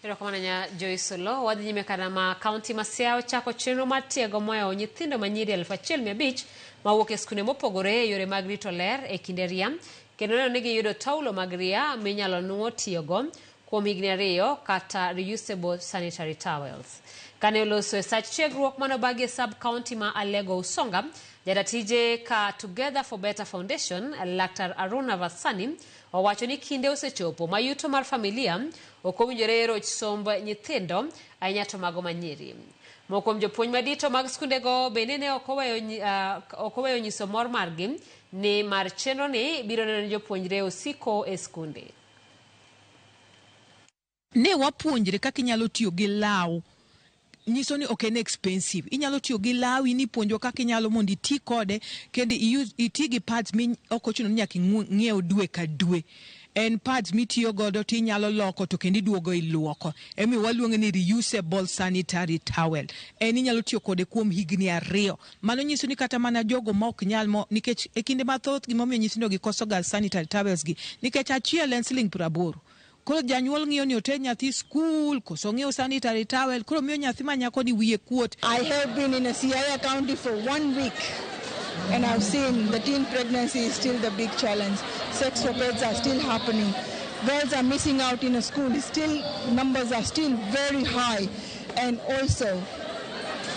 Erokamana Joyce Lo wadhi nyime kana ma kaonti ma Siaya ochako chenro mar tiego moyo nyithindo manyiri 1,500 mawuok e skunde mopogore yore mag rito ler e kinde riam kendo neno ni giyudo taulo mag ria minyalo nuo tiyogo kuom higni 2 kata reusable sanitary towels. Kane oloso e sach tiegruok manobagi sub county ma Alego Usonga, jadatije ka Together for Better Foundation Laktar Aruna Vasani owacho ni kinde osechopo mayuto mar familia okowinjore roch somb nyithindo ahinya to mago manyiri. Moko kuom jopuonj madito mag skundego bende ne okoweyo nyiso mor margi ni mar chenro ni biro neno jopuonjre osiko e skunde. Ne wapuonjre kaka inyalo tiyo gi law. Nyiso ni ok en expensive. Inyalo tiyo gi lawi ni puonjo kaka inyalo mondo iti kode kendo iti gi pads mi ok ochuno ni nyaka ng'iew dwe ka dwe. En pads mitiyo godo to inyalo loko to kendo iduogo iluoko. Emi waluonge ni reusable sanitary towel. En inyalo tiyo kode kuom higni 2. Mano nyiso ni kata mana jogo ma ok nyal nikech e kinde mathoth gimomiyo nyithindo gi koso ga sanitary towels gi nikech achiel en Sh80. Koro janyuol ng'iyo ni oter nyathi school koso ng'iew sanitary towel koro miyo nyathi manyako ni wiye kuot. I have been in a Siaya county for 1 week and I've seen the teen pregnancy is still the big challenge. Sex offences are still happening. Girls are missing out in a school. Numbers are still very high. And also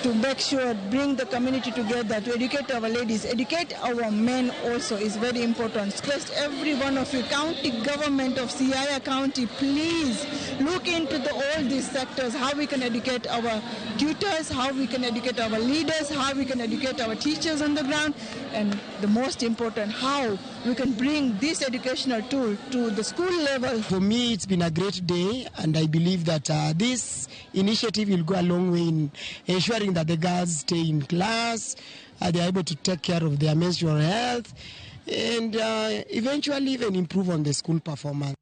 to make sure, bring the community together to educate our ladies, educate our men also is very important. Request every one of you, county government of Siaya County, please look into all these sectors, how we can educate our tutors, how we can educate our leaders, how we can educate our teachers on the ground, and the most important, how we can bring this educational tool to the school level. For me, it's been a great day, and I believe that this initiative will go a long way in ensuring that the girls stay in class, they are able to take care of their menstrual health, and eventually even improve on the school performance.